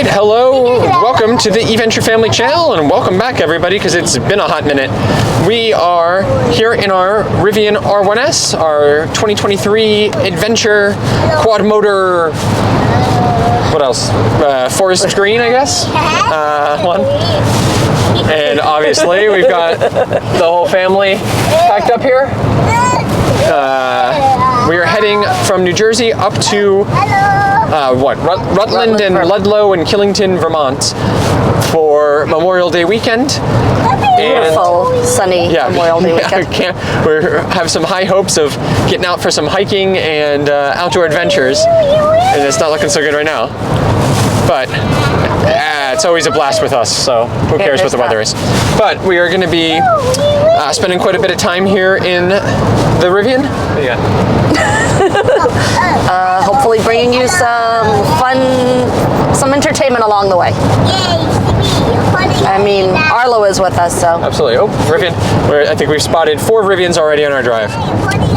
right, hello, welcome to the eVenture Family Channel, and welcome back everybody, because it's been a hot minute. We are here in our Rivian R1S, our 2023 adventure quad motor, what else, forest green, I guess, one. And obviously we've got the whole family packed up here. We are heading from New Jersey up to Rutland and Ludlow and Killington, Vermont for Memorial Day weekend. Beautiful, sunny Memorial Day weekend. We have some high hopes of getting out for some hiking and outdoor adventures, and it's not looking so good right now. But it's always a blast with us, so who cares what the weather is. But we are going to be spending quite a bit of time here in the Rivian. Yeah. Hopefully bringing you some fun, some entertainment along the way. I mean, Arlo is with us, so. Absolutely. Oh, Rivian. I think we've spotted 4 Rivians already on our drive.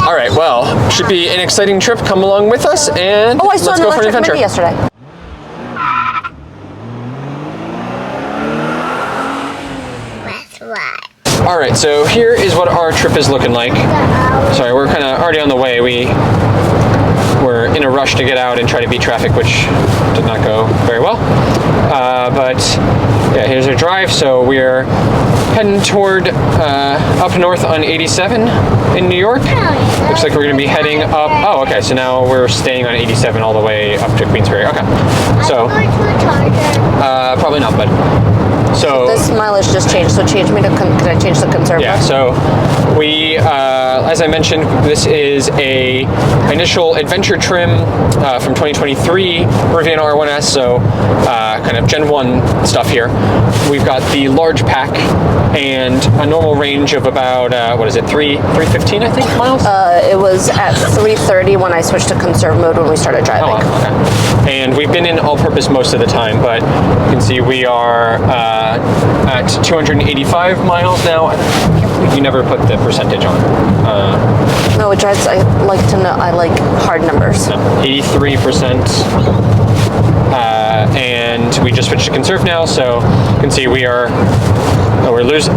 All right, well, should be an exciting trip. Come along with us, and I saw let's go for an adventure. Yesterday. All right, so here is what our trip is looking like. Sorry, we're kind of already on the way. We're in a rush to get out and try to beat traffic, which did not go very well. But yeah, here's our drive. So we're heading toward up north on 87 in New York. Looks like we're going to be heading up. Oh, okay. So now we're staying on 87 all the way up to Queensbury. Okay. So probably not, but. So this mileage just changed, so can I change the conservative? Yeah, so we, as I mentioned, this is a initial adventure trim from 2023 Rivian R1S, so kind of Gen 1 stuff here. We've got the large pack and a normal range of about, 315, I think, miles? It was at 330 when I switched to conserve mode when we started driving. Oh, okay. And we've been in all-purpose most of the time, but you can see we are at 285 miles now. You never put the percentage on. No, it drives. I like to know. I like hard numbers. 83%. And we just switched to conserve now, so you can see we're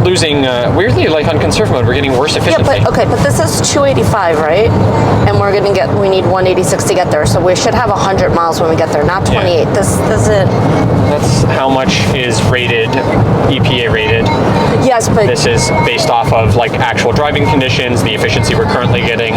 losing weirdly, like on conserve mode, we're getting worse efficiency. Yeah, but this is 285, right? And we need 186 to get there, so we should have 100 miles when we get there, not 28. Yeah. This isn't. That's how much is rated, EPA rated. Yes, but this is based off of like actual driving conditions, the efficiency we're currently getting,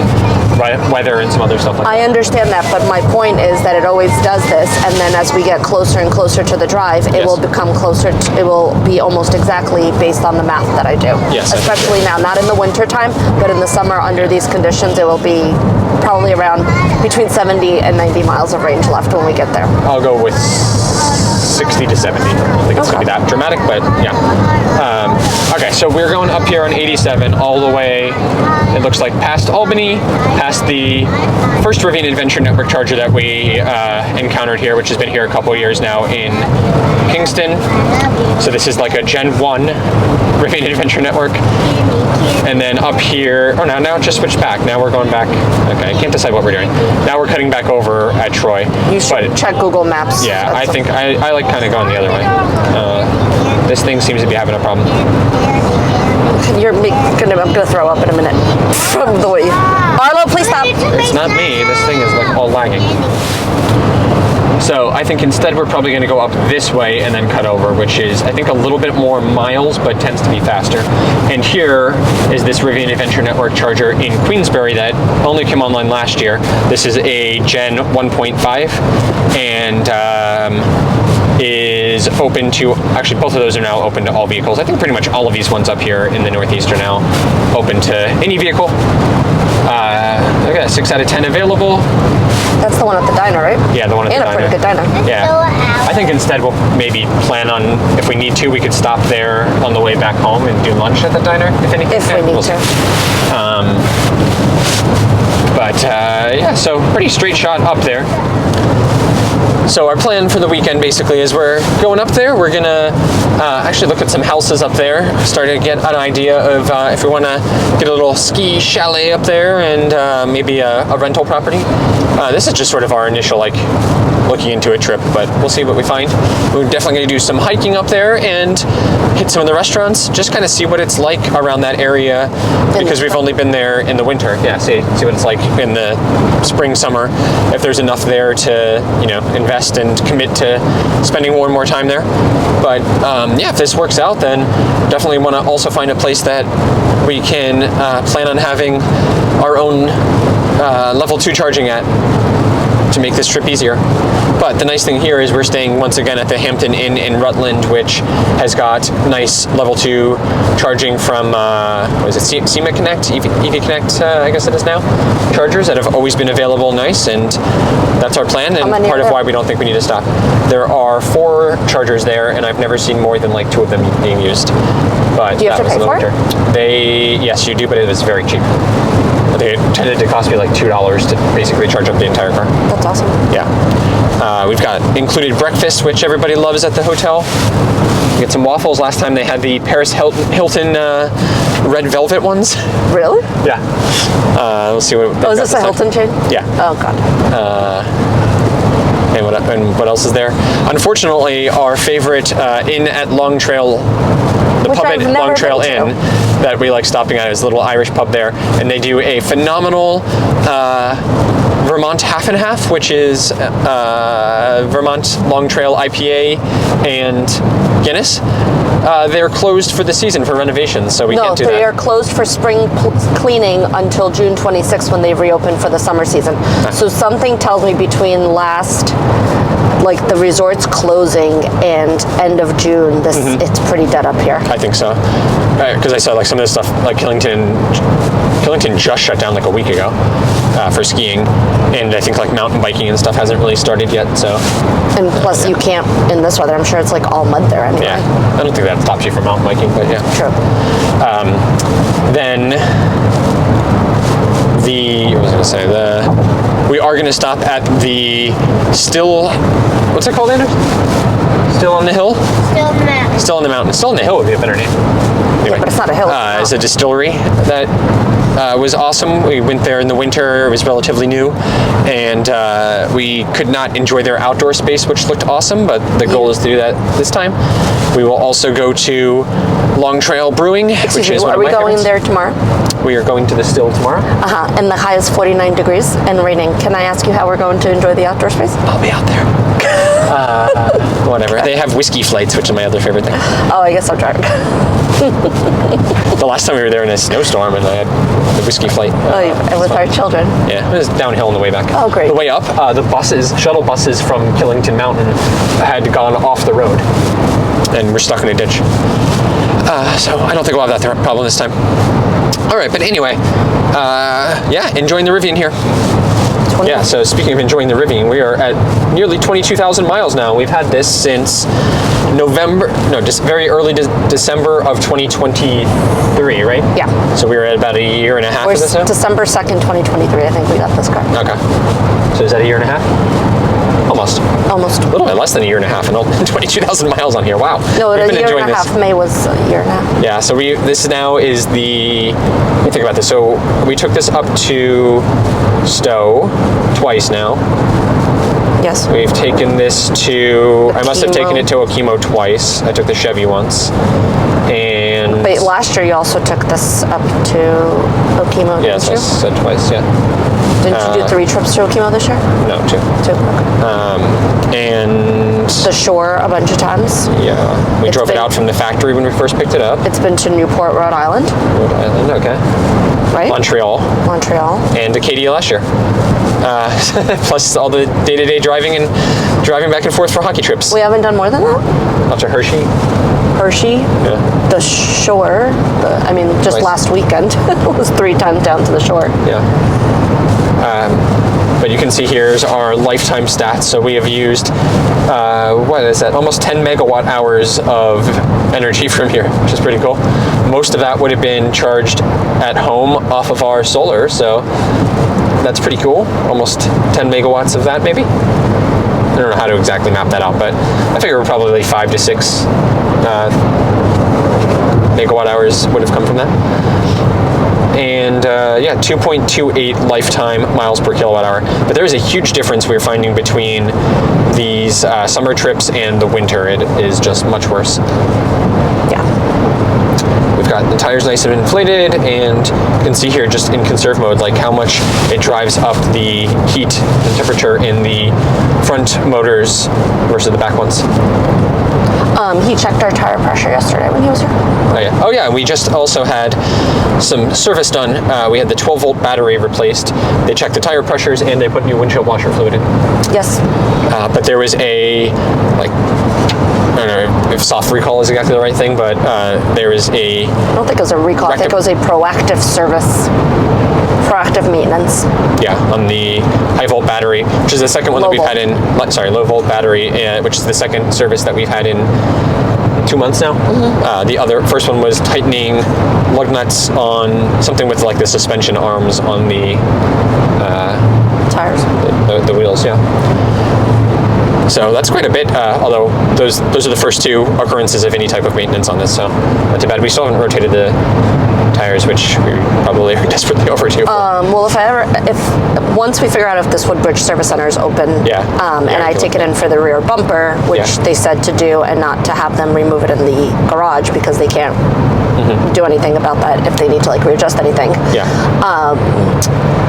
weather, and some other stuff like that. I understand that, but my point is that it always does this, and then as we get closer and closer to the drive, it will become closer. It will be almost exactly based on the math that I do. Yes. Especially now, not in the winter time, but in the summer under these conditions, it will be probably around between 70 and 90 miles of range left when we get there. I'll go with 60 to 70. I don't think it's going to be that dramatic, but yeah. Okay, so we're going up here on 87 all the way, it looks like past Albany, past the first Rivian Adventure Network charger that we encountered here, which has been here a couple years now in Kingston. So this is like a Gen 1 Rivian Adventure Network. And then up here, now it just switched back. Now we're going back. Okay, I can't decide what we're doing. Now we're cutting back over at Troy. You should check Google Maps. Yeah, I think I like kind of going the other way. This thing seems to be having a problem. I'm gonna throw up in a minute from the way. Arlo, please stop. It's not me. This thing is like all lagging. So I think instead we're probably going to go up this way and then cut over, which is I think a little bit more miles, but tends to be faster. And here is this Rivian Adventure Network charger in Queensbury that only came online last year. This is a Gen 1.5 and is open to, actually both of those are now open to all vehicles. I think pretty much all of these ones up here in the Northeast are now open to any vehicle. I got a 6 out of 10 available. That's the one at the diner, right? Yeah, the one at the diner. And a pretty good diner. Yeah. I think instead we'll maybe plan on, if we need to, we could stop there on the way back home and do lunch at the diner, if anything. If we need to. Yeah, so pretty straight shot up there. So our plan for the weekend basically is we're going up there, we're gonna actually look at some houses up there. Starting to get an idea of if we want to get a little ski chalet up there and maybe a rental property. This is just sort of our initial like looking into a trip, but we'll see what we find. We're definitely going to do some hiking up there and hit some of the restaurants, just kind of see what it's like around that area, because we've only been there in the winter. Yeah, see what it's like in the spring, summer, if there's enough there to, you know, invest and commit to spending more and more time there. But yeah, if this works out, then definitely want to also find a place that we can plan on having our own level 2 charging at, to make this trip easier. But the nice thing here is we're staying once again at the Hampton Inn in Rutland, which has got nice level 2 charging from what is it, SEMA Connect, EV Connect, I guess it is now, chargers that have always been available. Nice, and that's our plan, and part of why we don't think we need to stop. There are 4 chargers there, and I've never seen more than like 2 of them being used. But do you have to pay for it? Yes, you do, but it was very cheap. They tended to cost me like $2 to basically charge up the entire car. That's awesome. Yeah. We've got included breakfast, which everybody loves at the hotel. We get some waffles. Last time they had the Paris Hilton red velvet ones. Really? Yeah. We'll see what. Oh, is this a Hilton chain? Yeah. Oh, God. And what else is there? Unfortunately, our favorite inn at Long Trail, the Which pub I've at never Long Trail been to. Inn that we like stopping at, is a little Irish pub there, and they do a phenomenal Vermont half and half, which is Vermont Long Trail IPA and Guinness. They're closed for the season for renovations, so we can't do that. No, they are closed for spring cleaning until June 26th when they reopen for the summer season. So something tells me between like the resort's closing and end of June, it's pretty dead up here. I think so, because I saw like some of this stuff, like Killington just shut down like a week ago for skiing, and I think like mountain biking and stuff hasn't really started yet. So, and plus you can't in this weather. I'm sure it's like all mud there anyway. Yeah, I don't think that stops you from mountain biking, but yeah. True. Then we are going to stop at the what's it called, Andrew? Still on the hill? Still in the mountain. Still on the mountain. Still on the hill would be a better name. Anyway, But it's not a hill. It's a distillery that was awesome. We went there in the winter. It was relatively new, and we could not enjoy their outdoor space, which looked awesome, but the goal is to do that this time. We will also go to Long Trail Brewing, which is one are of we my going favorites. there tomorrow? We are going to the still tomorrow. And the high is 49 degrees and raining. Can I ask you how we're going to enjoy the outdoor space? I'll be out there. Whatever. They have whiskey flights, which is my other favorite thing. Oh, I guess I'm driving. The last time we were there in a snowstorm, and I had the whiskey flight. With our children. Yeah, it was downhill on the way back. Oh, great. The way up, the shuttle buses from Killington Mountain had gone off the road, and we're stuck in a ditch. So I don't think we'll have that problem this time. All right, but anyway, yeah, enjoying the Rivian here. Yeah, so speaking of enjoying the Rivian, we are at nearly 22,000 miles now. We've had this since very early December of 2023, right? Yeah. So we were at about a year and a half of this now? December 2nd, 2023, I think we got this car. Okay. So is that a year and a half? Almost. Almost. A little bit less than a year and a half, and 22,000 miles on here. Wow. No, We've a been year enjoying and a this. half. May was a year and a half. Yeah, so this now is the, let me think about this. So we took this up to Stowe twice now. Yes. We've taken this to, I must have taken it to Okemo twice. I took the Chevy once. And But last year you also took this up to Okemo, yes, I didn't you? said twice, yeah. Didn't you do 3 trips to Okemo this year? No, 2. 2, okay. And The shore a bunch of times. yeah, we drove it out from the factory when we first picked it up. It's been to Newport, Rhode Island, Rhode Island, okay. right? Montreal. And Acadia last year. Plus all the day-to-day driving back and forth for hockey trips. We haven't done more than that? Up to Hershey. Yeah. The shore, just Twice. last weekend, it was 3 times down to the shore. Yeah. But you can see here's our lifetime stats. So we have used, what is that? Almost 10 megawatt hours of energy from here, which is pretty cool. Most of that would have been charged at home off of our solar. So that's pretty cool. Almost 10 megawatts of that, maybe. I don't know how to exactly map that out, but I figure probably like 5 to 6 megawatt hours would have come from that. And yeah, 2.28 lifetime miles per kilowatt hour. But there is a huge difference we're finding between these summer trips and the winter. It is just much worse. Yeah. We've got the tires nice and inflated, and you can see here just in conserve mode like how much it drives up the heat and temperature in the front motors versus the back ones. He checked our tire pressure yesterday when he was here. Oh yeah. Oh yeah. We just also had some service done. We had the 12-volt battery replaced. They checked the tire pressures and they put new windshield washer fluid in. Yes. But there was a I don't know if soft recall is exactly the right thing, but there is a. I don't think it was a recall. I think it was a proactive service. Proactive maintenance. Yeah, on the high volt battery, which is the second one that we've had in. Sorry, low volt battery, which is the second service that we've had in 2 months now. Mm-hmm. The first one was tightening lug nuts on something with like the suspension arms on the tires. The wheels, yeah. So that's quite a bit, although those are the first 2 occurrences of any type of maintenance on this, so not too bad. We still haven't rotated the tires, which we probably are desperately overdue for. Well, if once we figure out if this Woodbridge Service Center is open, and I take it in for the rear bumper, which they said to do, and not to have them remove it in the garage because they can't do anything about that if they need to like readjust anything.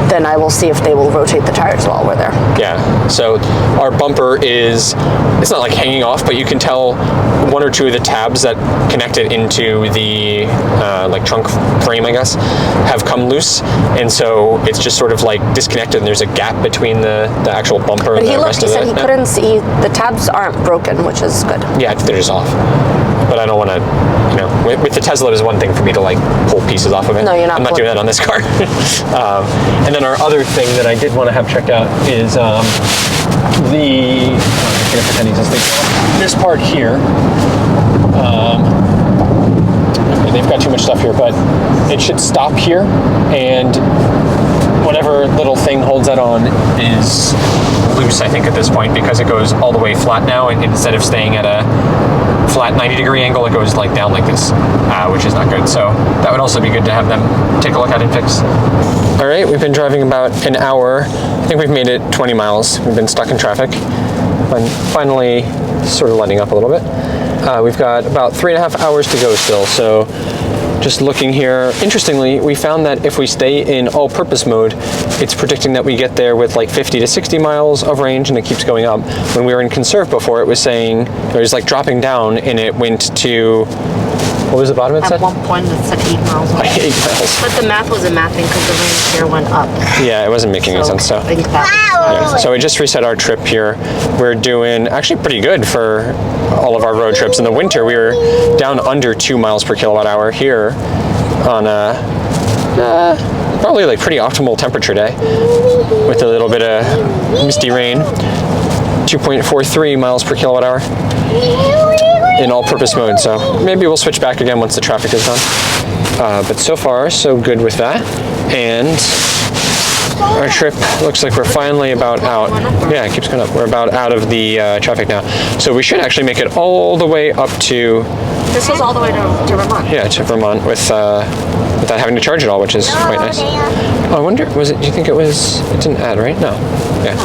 Then I will see if they will rotate the tires while we're there. Yeah, so our bumper it's not like hanging off, but you can tell 1 or 2 of the tabs that connect it into the like trunk frame, I guess, have come loose, and so it's just sort of like disconnected, and there's a gap between the actual bumper and the rest of it. He said he couldn't see, the tabs aren't broken, which is good. Yeah, they're just off. But I don't want to, with the Tesla, it is one thing for me to like pull pieces off of it. No, you're not. I'm not doing that on this car. And then our other thing that I did want to have checked out is this part here. Okay, they've got too much stuff here, but it should stop here, and whatever little thing holds that on is loose, I think, at this point, because it goes all the way flat now, and instead of staying at a flat 90-degree angle, it goes like down like this, which is not good. So that would also be good to have them take a look at and fix. All right, we've been driving about an hour. I think we've made it 20 miles. We've been stuck in traffic, but finally sort of letting up a little bit. We've got about 3.5 hours to go still, so just looking here, interestingly, we found that if we stay in all-purpose mode, it's predicting that we get there with like 50 to 60 miles of range, and it keeps going up. When we were in conserve before, it was saying, it was like dropping down, and it went to, what was the bottom it said? At one point it said 8 miles away. 8 miles. But the math wasn't mathing because the range here went up. Yeah, it wasn't making any sense. So. I think that So we just reset our trip here. We're doing actually pretty good for all of our road trips. In the winter, we were down under 2 miles per kilowatt hour here on a probably like pretty optimal temperature day with a little bit of misty rain. 2.43 miles per kilowatt hour in all-purpose mode. So maybe we'll switch back again once the traffic is done. But so far, so good with that. And our trip looks like we're finally about out. Yeah, it keeps going up. We're about out of the traffic now. So we should actually make it all the way up to... This was all the way to Vermont. Yeah, to Vermont without having to charge at all, which is quite nice. Oh, I wonder, do you think it didn't add, right? No. Yeah.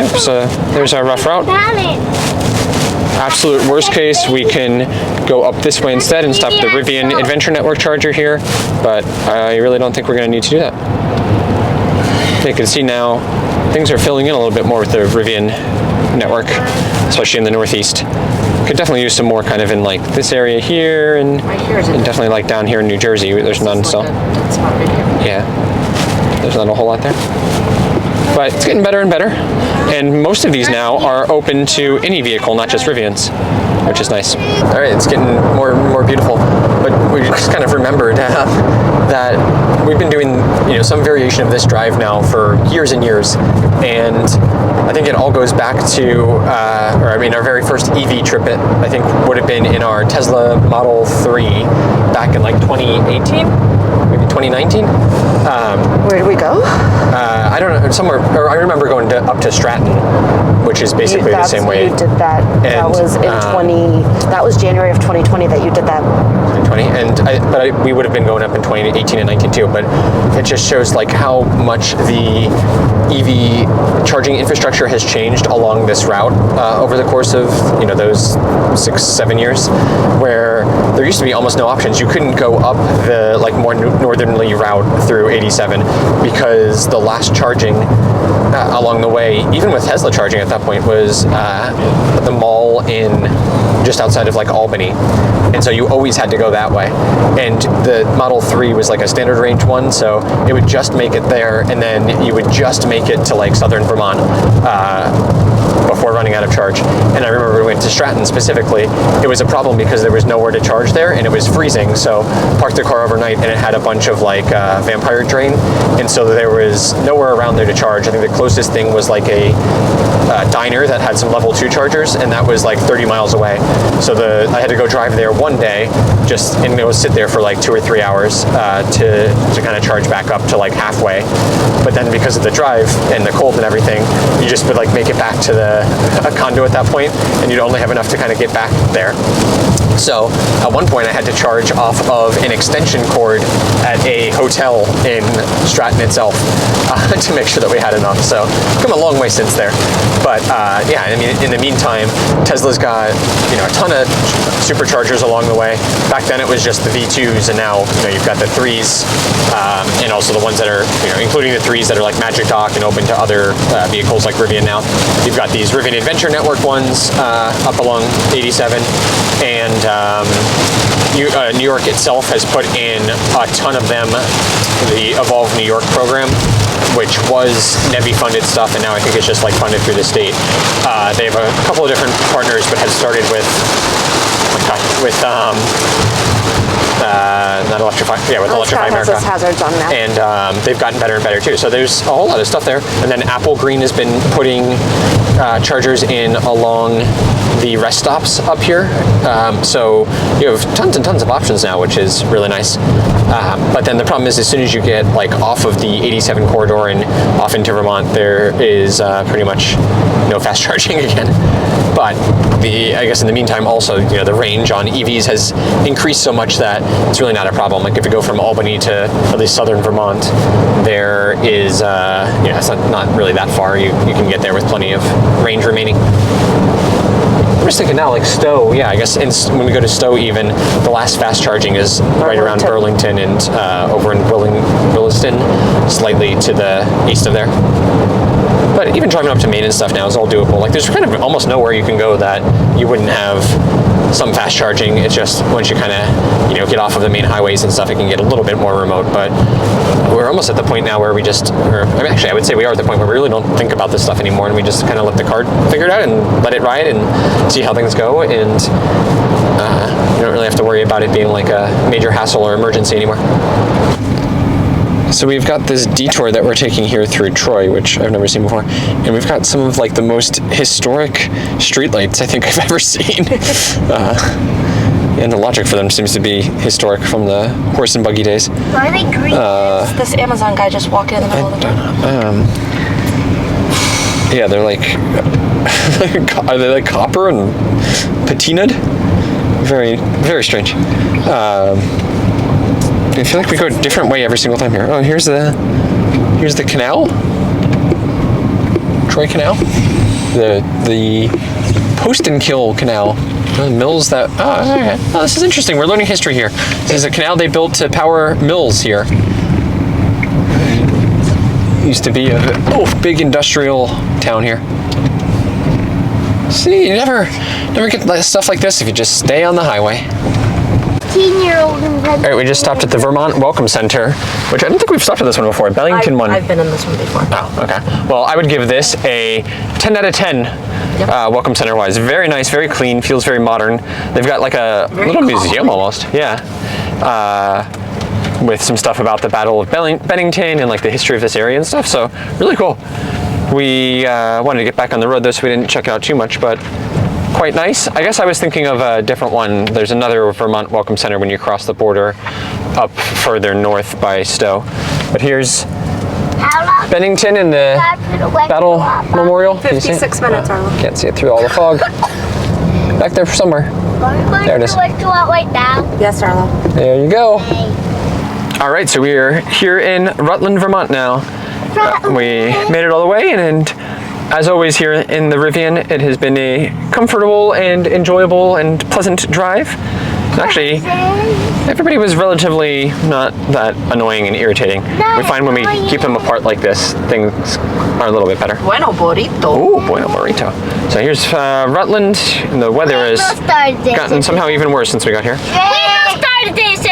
Yep, so there's our rough route. Absolute worst case, we can go up this way instead and stop the Rivian Adventure Network charger here, but I really don't think we're going to need to do that. You can see now things are filling in a little bit more with the Rivian network, especially in the Northeast. Could definitely use some more kind of in like this area here, and definitely like down here in New Jersey. There's none still. Yeah, there's not a whole lot there. But it's getting better and better. And most of these now are open to any vehicle, not just Rivians, which is nice. All right, it's getting more and more beautiful. But we just kind of remembered that we've been doing some variation of this drive now for years and years. And I think it all goes back to, our very first EV trip, I think would have been in our Tesla Model 3 back in like 2018, maybe 2019. Where did we go? I don't know, somewhere, or I remember going up to Stratton which is basically the same way. You did that. That was in that was January of 2020 that you did that. 2020, and we would have been going up in 2018 and 19 too, but it just shows like how much the EV charging infrastructure has changed along this route over the course of those 6-7 years, where there used to be almost no options. You couldn't go up the more northernly route through 87 because the last charging along the way, even with Tesla charging at that point, was the mall in just outside of Albany, and so you always had to go that way. And the Model 3 was like a standard range one, so it would just make it there, and then you would just make it to southern Vermont before running out of charge. And I remember we went to Stratton specifically. It was a problem because there was nowhere to charge there, and it was freezing. So parked the car overnight, and it had a bunch of vampire drain, and so there was nowhere around there to charge. I think the closest thing was a diner that had some level 2 chargers, and that was 30 miles away. So I had to go drive there one day, and go sit there for 2 or 3 hours to kind of charge back up to halfway. But then because of the drive and the cold and everything, you just would make it back to a condo at that point, and you'd only have enough to kind of get back there. So at one point I had to charge off of an extension cord at a hotel in Stratton itself to make sure that we had enough. So come a long way since there. But yeah, I mean, in the meantime, Tesla's got a ton of superchargers along the way. Back then it was just the V2s, and now you've got the 3s, and also the ones that are including the 3s that are Magic Dock and open to other vehicles like Rivian now. You've got these Rivian Adventure Network ones up along 87, and New York itself has put in a ton of them. The Evolve New York program, which was NEVI funded stuff, and now I think it's just funded through the state. They have a couple of different partners, but has started with not Electrify, yeah, with Electrify America. Hazards on that. And they've gotten better and better too. So there's a whole lot of stuff there. And then Apple Green has been putting chargers in along the rest stops up here. So you have tons and tons of options now, which is really nice. But then the problem is, as soon as you get off of the 87 corridor and off into Vermont, there is pretty much no fast charging again. But I guess in the meantime, also, the range on EVs has increased so much that it's really not a problem. If you go from Albany to at least southern Vermont, there is, it's not really that far. You can get there with plenty of range remaining. I'm just thinking now, Stowe, yeah, I guess when we go to Stowe even, the last fast charging is right around Burlington and over in Williston, slightly to the east of there. But even driving up to Maine and stuff now is all doable. There's kind of almost nowhere you can go that you wouldn't have some fast charging. It's just once you kind of, get off of the main highways and stuff, it can get a little bit more remote. But we're almost at the point now where I would say we are at the point where we really don't think about this stuff anymore, and we just kind of let the car figure it out and let it ride and see how things go. And you don't really have to worry about it being a major hassle or emergency anymore. So we've got this detour that we're taking here through Troy, which I've never seen before, and we've got some of the most historic streetlights I think I've ever seen. And the logic for them seems to be historic from the horse and buggy days. Why are they green? This Amazon guy just walked in the middle of the road. Yeah, they're are they copper and patinaed? Very, very strange. I feel we go a different way every single time here. Oh, here's the canal, Troy Canal, the Post and Kill Canal, the mills that. Oh, this is interesting. We're learning history here. This is a canal they built to power mills here. It used to be a big industrial town here. See, you never get stuff like this if you just stay on the highway. All right, we just stopped at the Vermont Welcome Center, which I don't think we've stopped at this one before. Bellington one. I've been in this one before. Oh, okay. Well, I would give this a 10 out of 10. Yep. Welcome Center wise. Very nice, very clean, feels very modern. They've got a little museum almost. Yeah. With some stuff about the Battle of Bennington and the history of this area and stuff. So really cool. We wanted to get back on the road though, so we didn't check it out too much, but quite nice. I guess I was thinking of a different one. There's another Vermont Welcome Center when you cross the border up further north by Stowe. But here's Bennington and the Battle Memorial. Can you see it? 56 minutes, Arlo. Can't see it through all the fog. Back there somewhere. There it is. Yes, Arlo. There you go. All right, so we are here in Rutland, Vermont now. We made it all the way, and as always here in the Rivian, it has been a comfortable and enjoyable and pleasant drive. Actually, everybody was relatively not that annoying and irritating. We find when we keep them apart like this, things are a little bit better. Bueno burrito. Oh, bueno burrito. So here's Rutland, and the weather has gotten somehow even worse since we got here.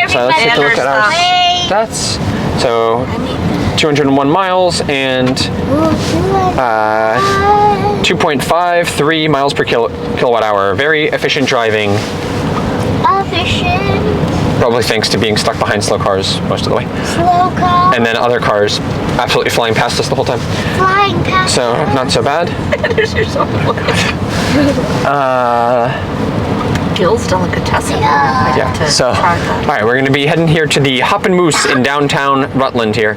So let's take a look at our stats. So 201 miles and 2.53 miles per kilowatt hour. Very efficient driving. Probably thanks to being stuck behind slow cars most of the way. Slow car. And then other cars absolutely flying past us the whole time. Flying past. So not so bad. There's your soul. Gil's delicatessen. Yeah. So, all right, we're going to be heading here to the Hop and Moose in downtown Rutland here,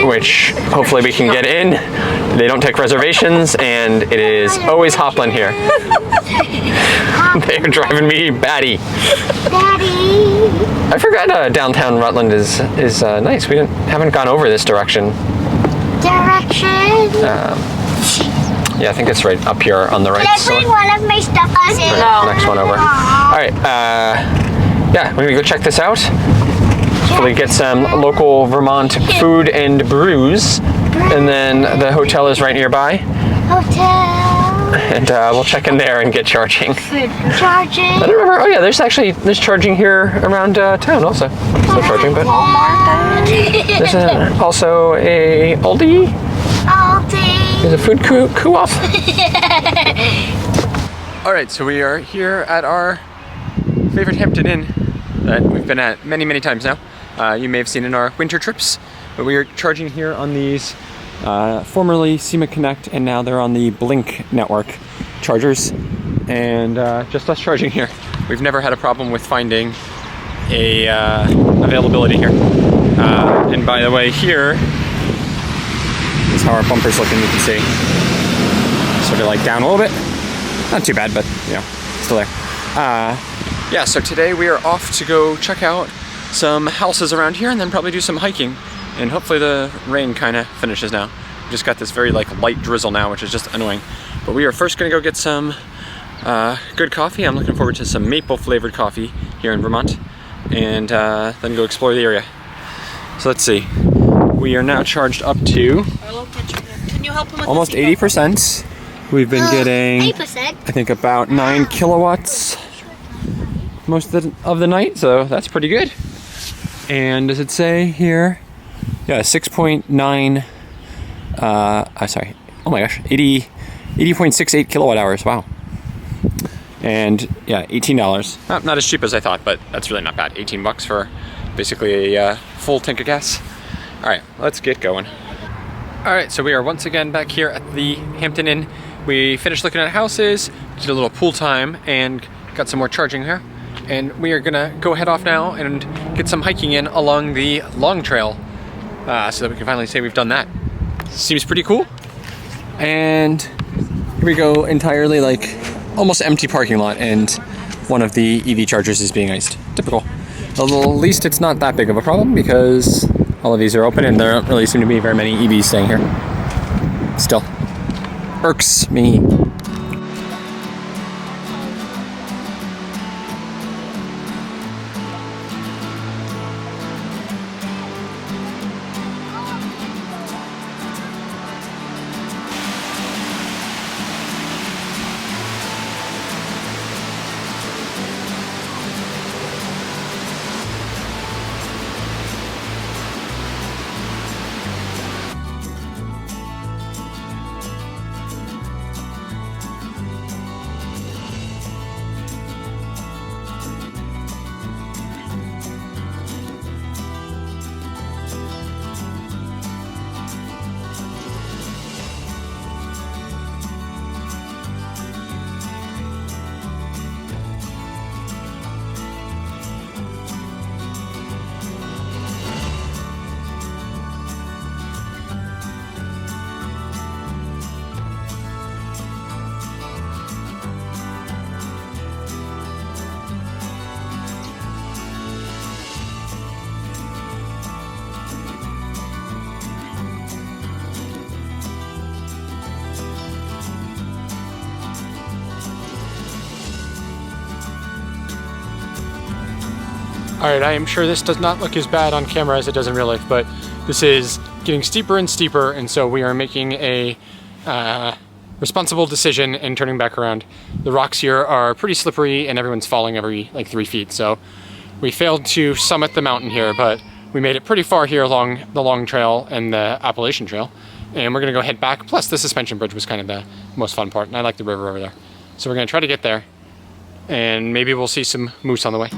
which hopefully we can get in. They don't take reservations, and it is always Hopland here. They're driving me batty. Daddy. I forgot downtown Rutland is nice. We haven't gone over this direction. Yeah, I think it's right up here on the right Can I side. bring one of my stuff on it? Right, next one over. All right, yeah, we're gonna go check this out. Hopefully get some local Vermont food and brews. And then the hotel is right nearby. Hotel. And we'll check in there and get charging. Charging. I don't remember, oh yeah, there's charging here around town also. Still charging, but there's also a Aldi. There's a food co-op. All right, so we are here at our favorite Hampton Inn that we've been at many, many times now. You may have seen in our winter trips, but we are charging here on these formerly SEMA Connect, and now they're on the Blink network chargers, and just us charging here. We've never had a problem with finding a availability here. And by the way, here is how our bumper's looking. You can see sort of like down a little bit. Not too bad, but you know, still there. Yeah, so today we are off to go check out some houses around here and then probably do some hiking. And hopefully the rain kind of finishes now. We just got this very like light drizzle now, which is just annoying. But we are first gonna go get some good coffee. I'm looking forward to some maple flavored coffee here in Vermont. And then go explore the area. So let's see. We are now charged up to Can you help him with almost 80%. We've been getting, 8%. I think, about 9 kilowatts most of the night, so that's pretty good. And does it say here? Yeah, 6.9, sorry, oh my gosh, 80.68 kilowatt hours, wow. And yeah, $18. Not as cheap as I thought, but that's really not bad. 18 bucks for basically a full tank of gas. All right, let's get going. All right, so we are once again back here at the Hampton Inn. We finished looking at houses, did a little pool time, and got some more charging here. And we are gonna go head off now and get some hiking in along the Long Trail, so that we can finally say we've done that. Seems pretty cool. And here we go, entirely like almost empty parking lot, and one of the EV chargers is being iced. Typical. At least it's not that big of a problem because all of these are open and there don't really seem to be very many EVs staying here. Still, irks me. All right, I am sure this does not look as bad on camera as it does in real life, but this is getting steeper and steeper, and so we are making a responsible decision and turning back around. The rocks here are pretty slippery and everyone's falling every like 3 feet, so we failed to summit the mountain here, but we made it pretty far here along the long trail and the Appalachian Trail, and we're gonna go head back. Plus the suspension bridge was kind of the most fun part, and I like the river over there. So we're gonna try to get there, and maybe we'll see some moose on the way.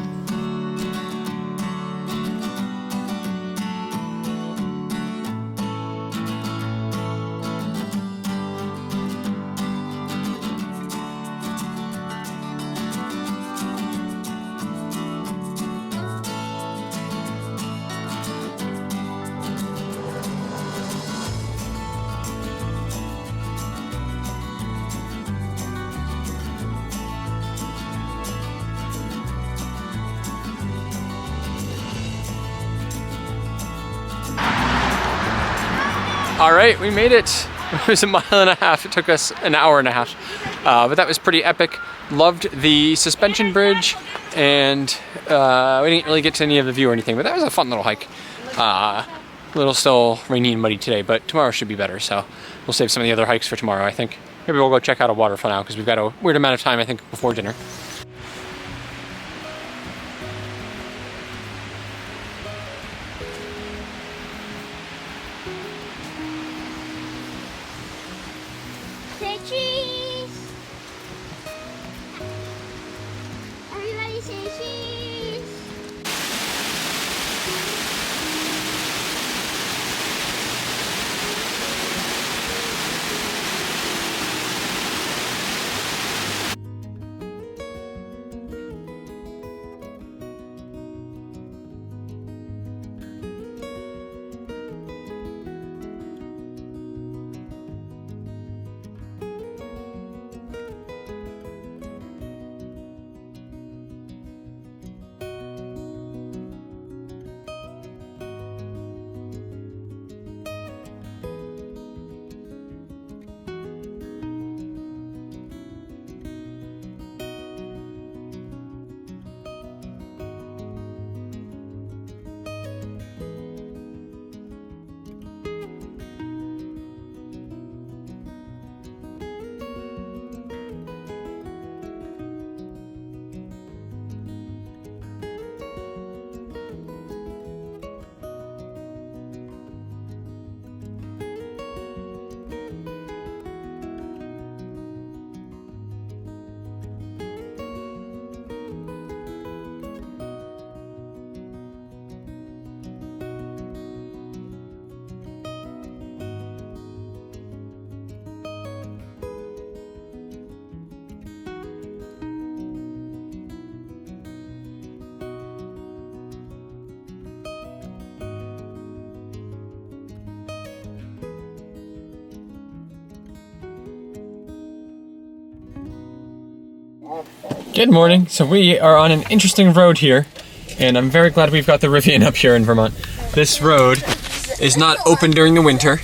All right, we made it. It was 1.5 miles. It took us an hour and a half, but that was pretty epic. Loved the suspension bridge, and we didn't really get to any of the view or anything, but that was a fun little hike. A little still rainy and muddy today, but tomorrow should be better, so we'll save some of the other hikes for tomorrow, I think. Maybe we'll go check out a waterfall now, because we've got a weird amount of time, I think, before dinner. Say cheese. Everybody say cheese. Good morning. So we are on an interesting road here, and I'm very glad we've got the Rivian up here in Vermont. This road is not open during the winter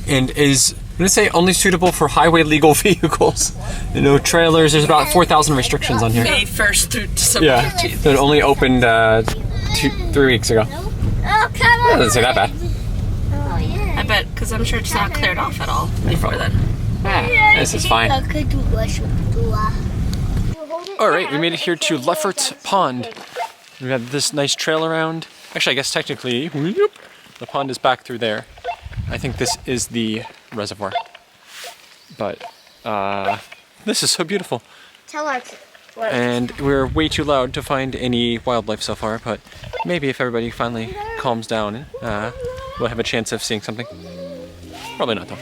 and is, I'm gonna say, only suitable for highway legal vehicles. No trailers. There's about 4,000 restrictions on here. May 1st through December 15th. So it only opened 3 weeks ago. Oh, come That on. doesn't say that bad. Oh, yeah. I bet, because I'm sure it's not cleared off at all before then. This is fine. Alright, we made it here to Lefferts Pond. We have this nice trail around. Actually, I guess technically, the pond is back through there. I think this is the reservoir. But, this is so beautiful. Tell her. And we're way too loud to find any wildlife so far, but maybe if everybody finally calms down, we'll have a chance of seeing something. Probably not though.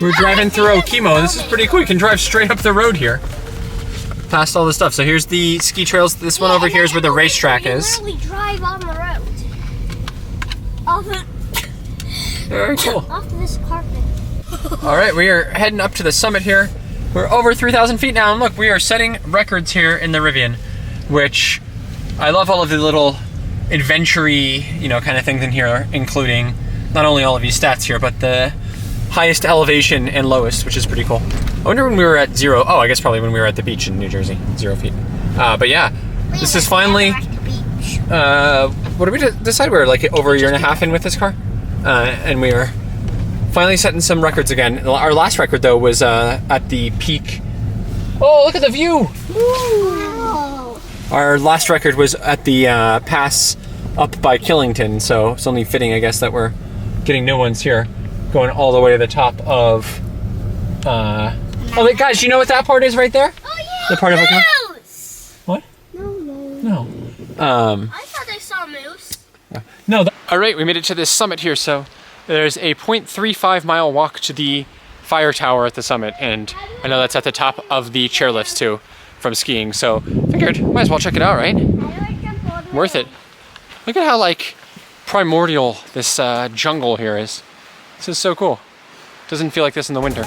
We're driving through Okemo. This is pretty cool. You can drive straight up the road here, past all this stuff. So here's the ski trails. This one over here is where the racetrack is. We drive on the road. Off of, Very cool. off of this carpet. All right, we are heading up to the summit here. We're over 3,000 feet now, and look, we are setting records here in the Rivian, which I love all of the little adventure-y, you know, kind of things in here, including not only all of these stats here, but the highest elevation and lowest, which is pretty cool. I wonder when we were at 0. Oh, I guess probably when we were at the beach in New Jersey, 0 feet. But yeah, this is finally. What did we decide? We were like over a year and a half in with this car, and we are finally setting some records again. Our last record though was at the peak. Oh, look at the view! Wow. Our last record was at the pass up by Killington, so it's only fitting, I guess, that we're getting new ones here, going all the way to the top of. Oh, wait, guys, you know what that part is right there? Oh yeah. The part of Okemo? Moose. What? No. No. I thought I saw a moose. No. All right, we made it to this summit here. So there's a 0.35 mile walk to the fire tower at the summit, and I know that's at the top of the chairlifts too, from skiing. So figured might as well check it out, right? Worth it. Look at how like primordial this jungle here is. This is so cool. Doesn't feel like this in the winter.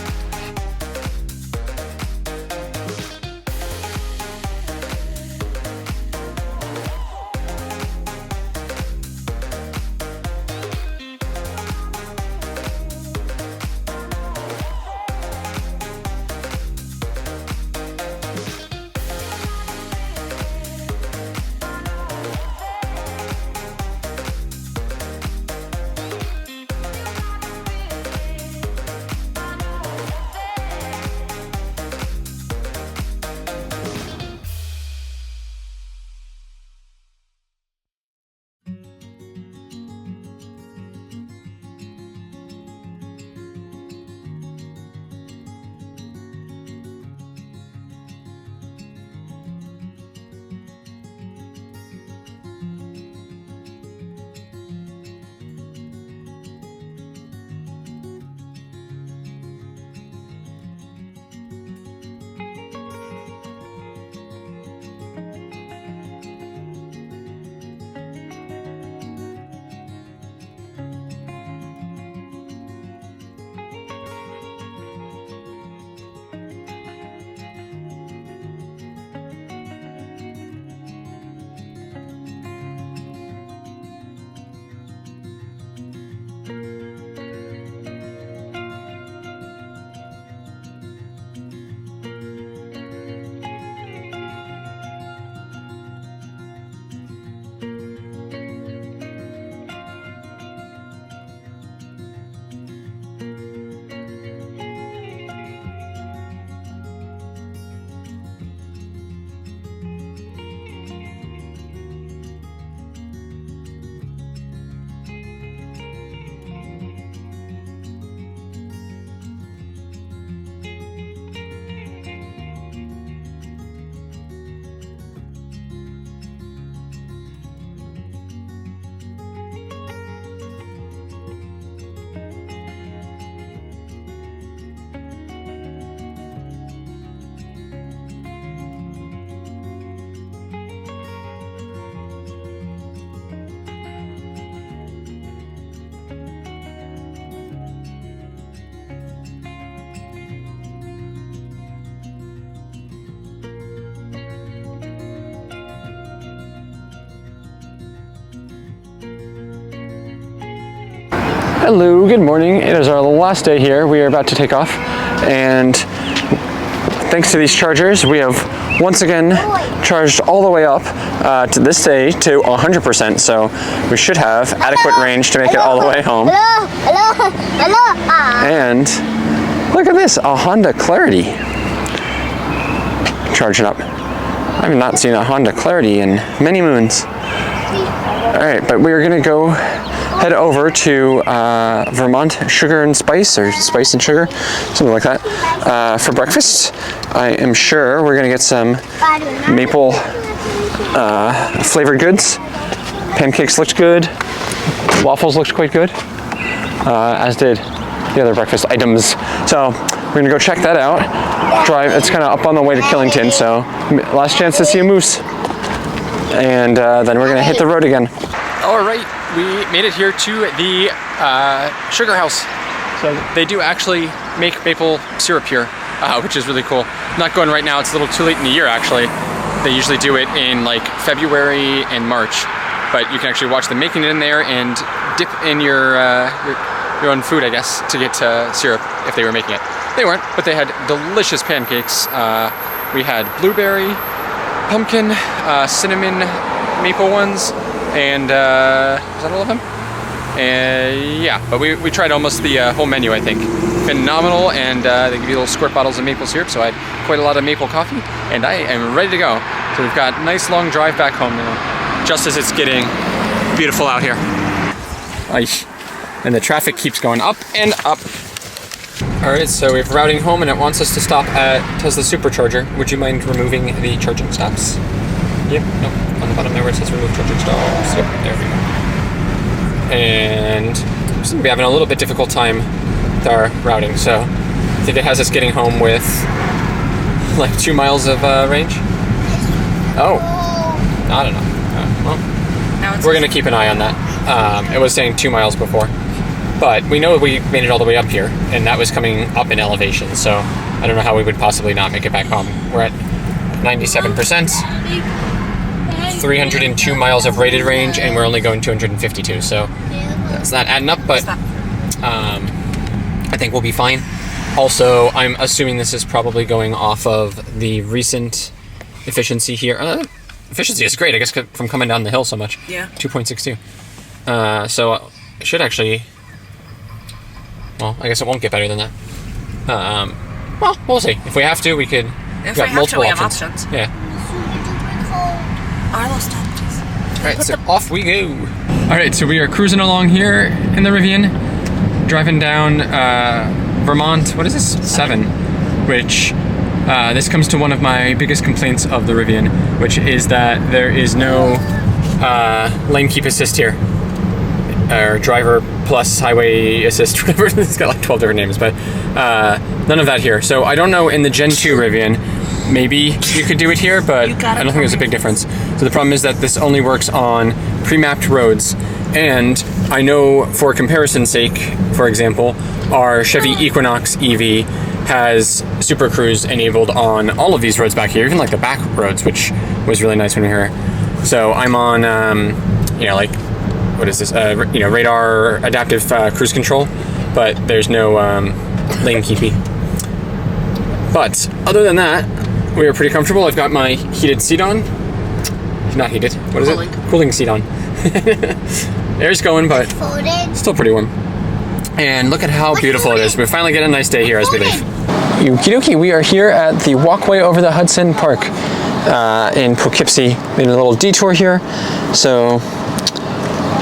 Hello, good morning. It is our last day here. We are about to take off, and thanks to these chargers, we have once again charged all the way up to this day to 100%, so we should have adequate range to make it all the way home. And look at this, a Honda Clarity charging up. I have not seen a Honda Clarity in many moons. All right, but we are gonna go head over to Vermont Sugar and Spice, or Spice and Sugar, something like that, for breakfast. I am sure we're gonna get some maple flavored goods. Pancakes looked good. Waffles looked quite good, as did the other breakfast items. So we're gonna go check that out. Drive, it's kind of up on the way to Killington, so last chance to see a moose. And then we're gonna hit the road again. All right, we made it here to the sugar house. So they do actually make maple syrup here, which is really cool. I'm not going right now, it's a little too late in the year actually. They usually do it in like February and March, but you can actually watch them making it in there and dip in your own food, I guess, to get syrup if they were making it. They weren't, but they had delicious pancakes. We had blueberry, pumpkin, cinnamon, maple ones, and is that all of them? Yeah, but we tried almost the whole menu, I think. Phenomenal, and they give you little squirt bottles of maple syrup, so I had quite a lot of maple coffee, and I am ready to go. So we've got a nice long drive back home now, just as it's getting beautiful out here. And the traffic keeps going up and up. All right, so we're routing home, and it wants us to stop at Tesla SuperCharger. Would you mind removing the charging stops? Yep, no, on the bottom there where it says remove charging stops. Yep, there we go. And we seem to be having a little bit difficult time with our routing, so I think it has us getting home with like 2 miles of range. Oh, I don't know. Well, we're gonna keep an eye on that. It was saying 2 miles before, but we know we made it all the way up here, and that was coming up in elevation, so I don't know how we would possibly not make it back home. We're at 97%. 302 miles of rated range, and we're only going 252, so that's not adding up, but I think we'll be fine. Also, I'm assuming this is probably going off of the recent efficiency here. Efficiency is great, I guess, from coming down the hill so much. Yeah. 2.62. So it should actually, well, I guess it won't get better than that. Well, we'll see. If we have to, we could. If we have to, we have options. Yeah. Arlo's temperatures. Alright, so off we go. Alright, so we are cruising along here in the Rivian, driving down Vermont, what is this? 7, which this comes to one of my biggest complaints of the Rivian, which is that there is no lane keep assist here, or driver plus highway assist, whatever. It's got like 12 different names, but none of that here. So I don't know in the Gen 2 Rivian, maybe you could do it here, but I don't think there's a big difference. So the problem is that this only works on pre-mapped roads, and I know for comparison's sake, for example, our Chevy Equinox EV has Super Cruise enabled on all of these roads back here, even like the back roads, which was really nice when we were here. So I'm on, like, what is this? Radar adaptive cruise control, but there's no lane keepy. But other than that, we are pretty comfortable. I've got my heated seat on. Not heated. What is it? Cooling seat on. Air's going, but still pretty warm. And look at how beautiful it is. We finally get a nice day here as we leave. Okie dokie, we are here at the Walkway over the Hudson Park in Poughkeepsie. We did a little detour here. So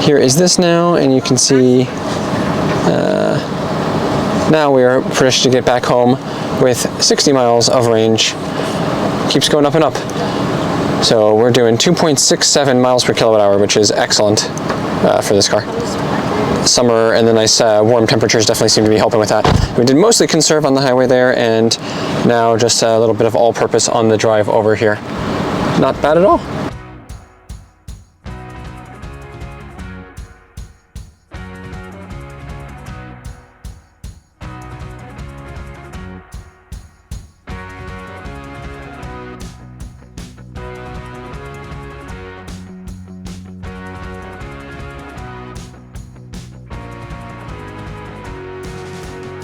here is this now, and you can see now we are pushed to get back home with 60 miles of range. Keeps going up and up. So we're doing 2.67 miles per kilowatt hour, which is excellent for this car. Summer and the nice warm temperatures definitely seem to be helping with that. We did mostly conserve on the highway there, and now just a little bit of all-purpose on the drive over here. Not bad at all.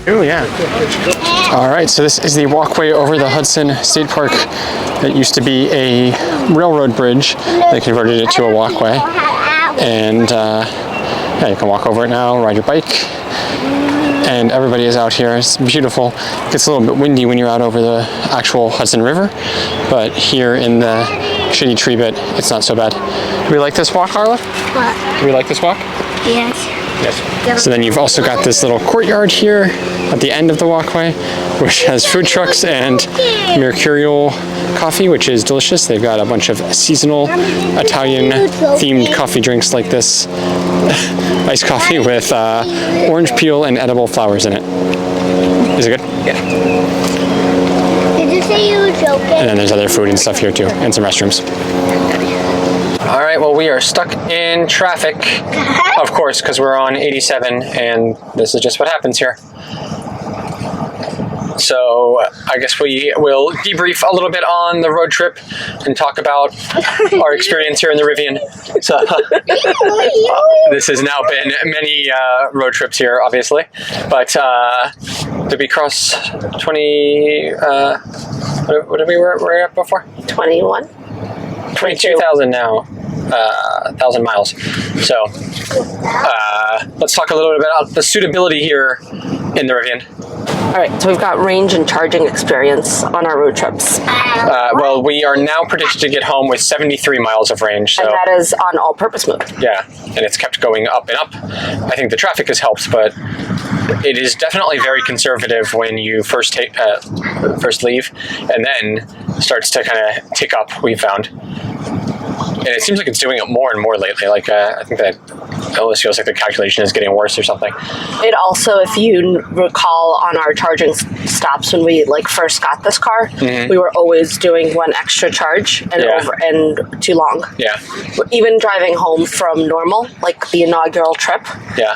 Oh yeah. All right, so this is the walkway over the Hudson State Park. It used to be a railroad bridge. They converted it to a walkway. And yeah, you can walk over it now, ride your bike. And everybody is out here. It's beautiful. It gets a little bit windy when you're out over the actual Hudson River. But here in the shady tree bit, it's not so bad. Do we like this walk, Carla? What? Do we like this walk? Yes. Yes. So then you've also got this little courtyard here at the end of the walkway, which has food trucks and Mercurial coffee, which is delicious. They've got a bunch of seasonal Italian themed coffee drinks like this Iced coffee with orange peel and edible flowers in it. Is it good? Yeah. Did you say you were joking? And then there's other food and stuff here too, and some restrooms. All right, well, we are stuck in traffic, of course, because we're on 87, and this is just what happens here. So I guess we will debrief a little bit on the road trip and talk about our experience here in the Rivian. So this has now been many road trips here, obviously. But did we cross 20? What did we were at before? 21. 22,000 now. 1,000 miles. So let's talk a little bit about the suitability here in the Rivian. All right, so we've got range and charging experience on our road trips. Well, we are now predicted to get home with 73 miles of range. So, and that is on all-purpose mode. yeah, and it's kept going up and up. I think the traffic has helped, but it is definitely very conservative when you first leave, and then starts to kind of tick up, we found. And it seems like it's doing it more and more lately. Like, I think that it almost feels like the calculation is getting worse or something. It also, if you recall on our charging stops when we first got this car, we were always doing one extra charge and too long. Yeah. Even driving home from normal, like the inaugural trip,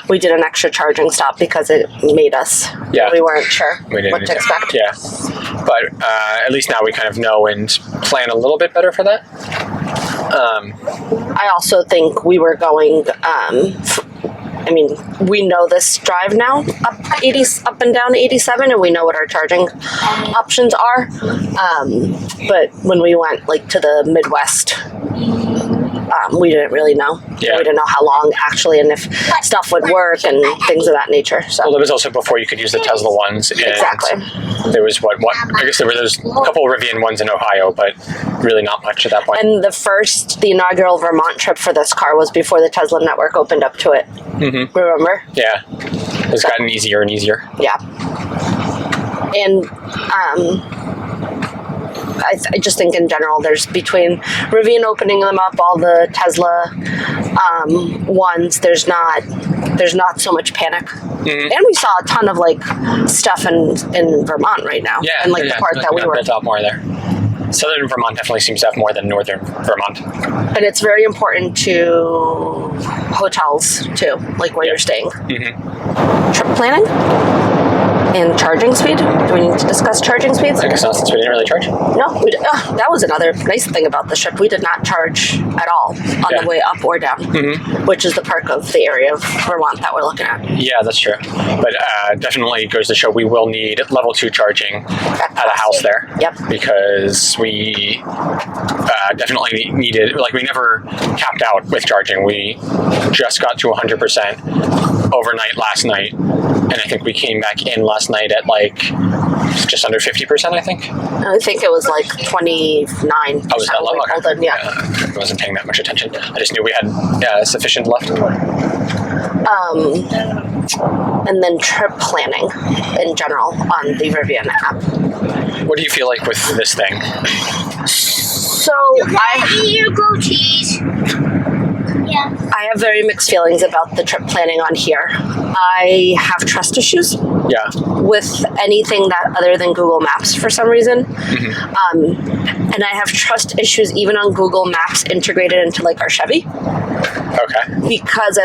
we did an extra charging stop because it made us. Yeah. We weren't sure We what to expect. Yeah. But at least now we kind of know and plan a little bit better for that. I also think we were going, we know this drive now, up and down 87, and we know what our charging options are. But when we went to the Midwest, we didn't really know. Yeah. We didn't know how long actually, and if stuff would work and things of that nature. So. Well, it was also before you could use the Tesla ones. And exactly. There was I guess there were those couple Rivian ones in Ohio, but really not much at that point. And the inaugural Vermont trip for this car was before the Tesla network opened up to it. Mm-hmm. Remember? Yeah. It's gotten easier and easier. Yeah. And I just think in general, there's between Rivian opening them up, all the Tesla ones, there's not so much panic. Mm-hmm. And we saw a ton of stuff in Vermont right now. Yeah, and the part that we were. Built out more there. Southern Vermont definitely seems to have more than Northern Vermont. And it's very important to hotels too, where you're staying. Mm-hmm. Trip planning and charging speed. Do we need to discuss charging speeds? I guess not, since we didn't really charge. No, that was another nice thing about the trip. We did not charge at all on the way up or down, which is the perk of the area of Vermont that we're looking at. Yeah, that's true. But definitely goes to show we will need level 2 charging at a house there. Yep. Because we definitely needed, we never capped out with charging. We just got to 100% overnight last night. And I think we came back in last night at just under 50%, I think. I think it was 29%. Oh, was that low? Okay. Yeah. I wasn't paying that much attention. I just knew we had sufficient left. And then trip planning in general on the Rivian app. What do you feel like with this thing? So Eat your goat cheese. Yeah. I have very mixed feelings about the trip planning on here. I have trust issues with anything that other than Google Maps for some reason. Mm-hmm. And I have trust issues even on Google Maps integrated into our Chevy. Okay. Because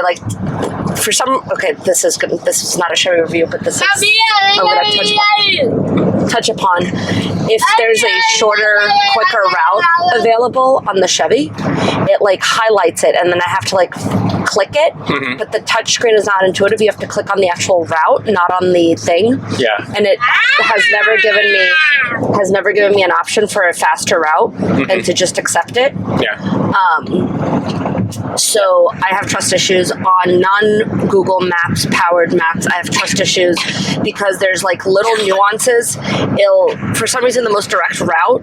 this is not a Chevy review, but this is I'm going to touch upon. If there's a shorter, quicker route available on the Chevy, it highlights it, and then I have to click it. Mm-hmm. But the touch screen is not intuitive. You have to click on the actual route, not on the thing. Yeah. And it has never given me an option for a faster route and to just accept it. Yeah. So I have trust issues on non-Google Maps powered maps. I have trust issues because there's little nuances. For some reason, the most direct route,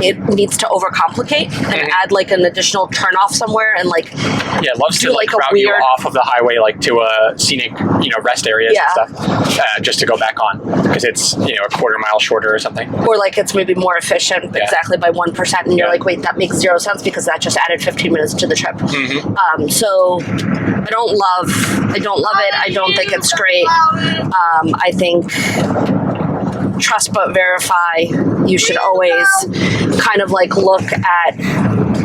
it needs to overcomplicate and add an additional turnoff somewhere and it loves to route you off of the highway to a scenic rest areas and stuff just to go back on because it's a quarter mile shorter or something. Or it's maybe more efficient exactly by 1%, and you're wait, that makes zero sense because that just added 15 minutes to the trip. Mm-hmm. So I don't love it. I don't think it's great. I think trust but verify. You should always kind of like look at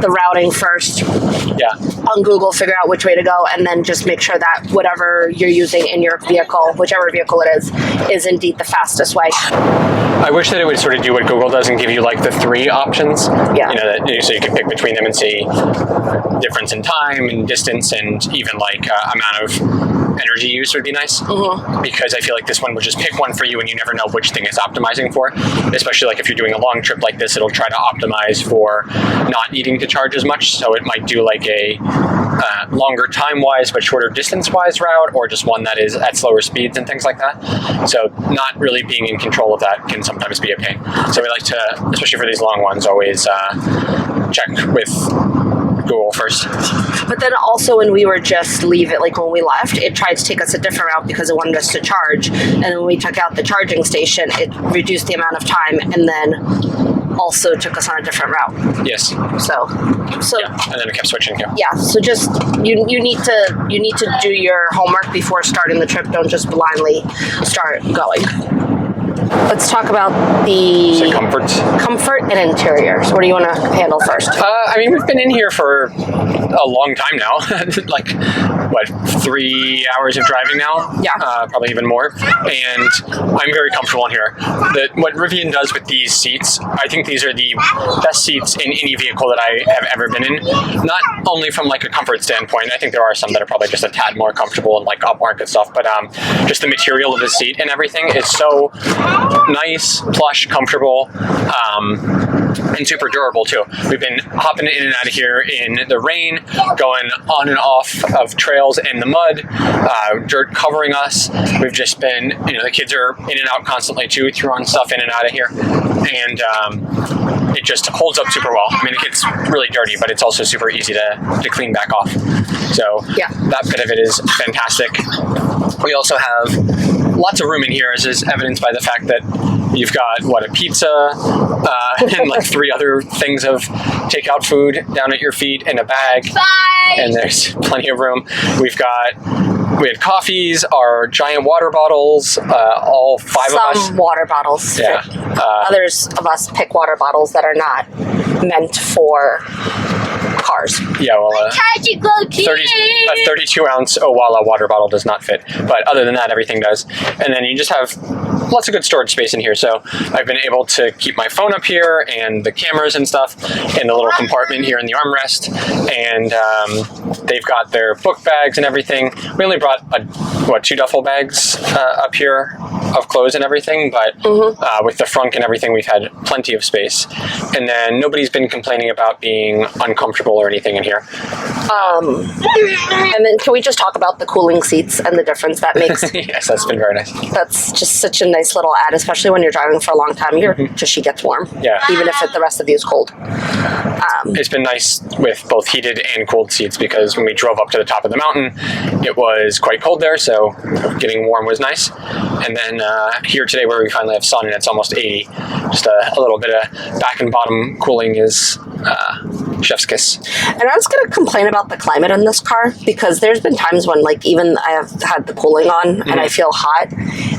the routing first on Google, figure out which way to go, and then just make sure that whatever you're using in your vehicle, whichever vehicle it is indeed the fastest way. I wish that it would sort of do what Google does and give you like the 3 options. Yeah. So you can pick between them and see difference in time and distance and even like amount of energy use would be nice. Because I feel like this one would just pick one for you and you never know which thing it's optimizing for. Especially like if you're doing a long trip like this, it'll try to optimize for not needing to charge as much. So it might do like a longer time-wise but shorter distance-wise route, or just one that is at slower speeds and things like that. So not really being in control of that can sometimes be a pain. So we like to, especially for these long ones, always check with Google first. But then also when we were just leave it, like when we left, it tried to take us a different route because it wanted us to charge. And then when we took out the charging station, it reduced the amount of time and then also took us on a different route. Yes. So yeah. And then it kept switching here. Yeah. So just you need to do your homework before starting the trip. Don't just blindly start going. Let's talk about the comfort and interiors. What do you want to handle first? I mean, we've been in here for a long time now. Like, what, 3 hours of driving now? Yeah. Probably even more. And I'm very comfortable in here. What Rivian does with these seats, I think these are the best seats in any vehicle that I have ever been in. Not only from like a comfort standpoint. I think there are some that are probably just a tad more comfortable and like upmarket stuff, but just the material of the seat and everything is so nice, plush, comfortable, and super durable too. We've been hopping in and out of here in the rain, going on and off of trails in the mud, dirt covering us. We've just been, the kids are in and out constantly too, throwing stuff in and out of here, and it just holds up super well. I mean, it gets really dirty, but it's also super easy to clean back off. So yeah, that bit of it is fantastic. We also have lots of room in here, as is evidenced by the fact that you've got, a pizza and like 3 other things of takeout food down at your feet in a bag. Bye. And there's plenty of room. We had coffees, our giant water bottles, all 5 of us. Some water bottles. Yeah. Others of us pick water bottles that are not meant for cars. Yeah, well, How to go to a 32-ounce Owala water bottle does not fit, but other than that, everything does. And then you just have lots of good storage space in here. So I've been able to keep my phone up here and the cameras and stuff in the little compartment here in the armrest. And they've got their book bags and everything. We only brought 2 duffel bags up here of clothes and everything, but with the frunk and everything, we've had plenty of space. And then nobody's been complaining about being uncomfortable or anything in here. And then can we just talk about the cooling seats and the difference that makes? Yes, that's been very nice. That's just such a nice little add, especially when you're driving for a long time. Your tushy gets warm. Yeah. Even if the rest of you is cold. It's been nice with both heated and cooled seats, because when we drove up to the top of the mountain, it was quite cold there, so getting warm was nice. And then here today, where we finally have sun and it's almost 80, just a little bit of back and bottom cooling is chef's kiss. And I was going to complain about the climate in this car, because there's been times when, like, even I have had the cooling on and I feel hot.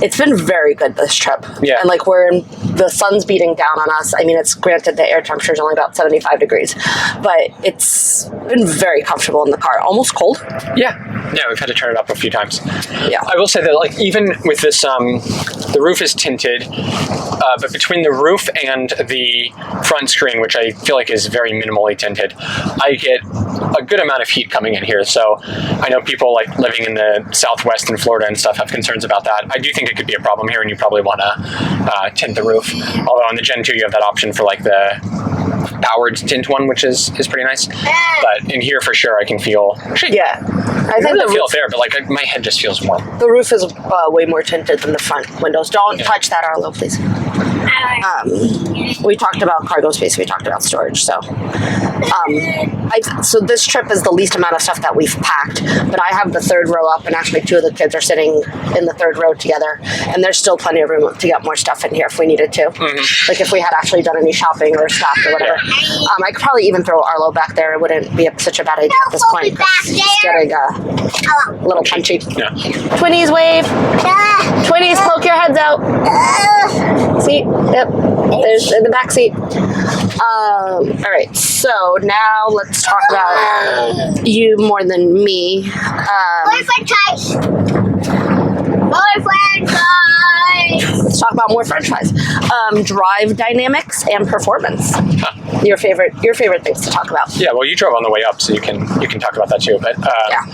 It's been very good this trip. Yeah. And like the sun's beating down on us. I mean, it's granted the air temperature is only about 75 degrees, but it's been very comfortable in the car. Almost cold. Yeah, we've had to turn it up a few times. Yeah. I will say that, like, even with this, the roof is tinted, but between the roof and the front screen, which I feel like is very minimally tinted, I get a good amount of heat coming in here. So I know people like living in the Southwest and Florida and stuff have concerns about that. I do think it could be a problem here, and you probably want to tint the roof. Although on the Gen 2 you have that option for like the powered tint one, which is pretty nice. But in here for sure I can feel. Yeah. I think really feel there, but like my head just feels warm. The roof is way more tinted than the front windows. Don't touch that, Arlo, please. We talked about cargo space. We talked about storage. So, so this trip is the least amount of stuff that we've packed. But I have the 3rd row up, and actually 2 of the kids are sitting in the 3rd row together. And there's still plenty of room to get more stuff in here if we needed to. Like if we had actually done any shopping or stopped or whatever. I could probably even throw Arlo back there. It wouldn't be such a bad idea at this point. 'Cause he's getting a little punchy. Yeah. Twinnies wave. Twinnies, poke your heads out. See? Yep. There's in the back seat. All right. So now let's talk about you more than me. More french fries. More french fries. Let's talk about more french fries. Drive dynamics and performance. Your favorite things to talk about. Yeah, well, you drove on the way up, so you can talk about that too. But Yeah.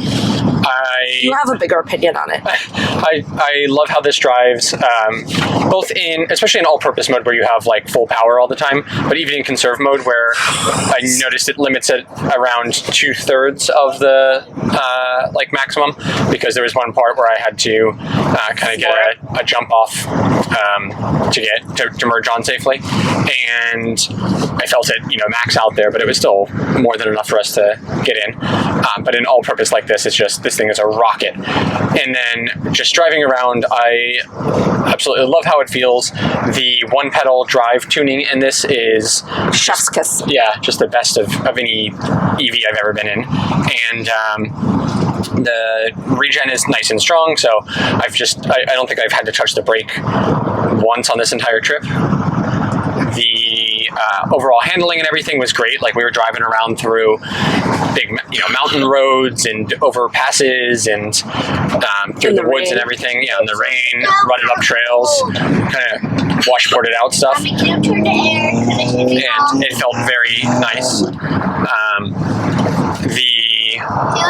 You have a bigger opinion on it. I love how this drives, both especially in all-purpose mode where you have like full power all the time, but even in conserve mode where I noticed it limits it around 2/3 of the like maximum, because there was one part where I had to kind of get a jump off to merge on safely, and I felt it max out there, but it was still more than enough for us to get in. But in all-purpose like this, it's just this thing is a rocket. And then just driving around, I absolutely love how it feels. The one pedal drive tuning in this is Chef's kiss. Yeah, just the best of any EV I've ever been in. And the regen is nice and strong, so I don't think I've had to touch the brake once on this entire trip. The overall handling and everything was great. Like, we were driving around through big, mountain roads and overpasses and through the woods and everything. Yeah, in the rain, running up trails, kind of washboarded out stuff. And it felt very nice.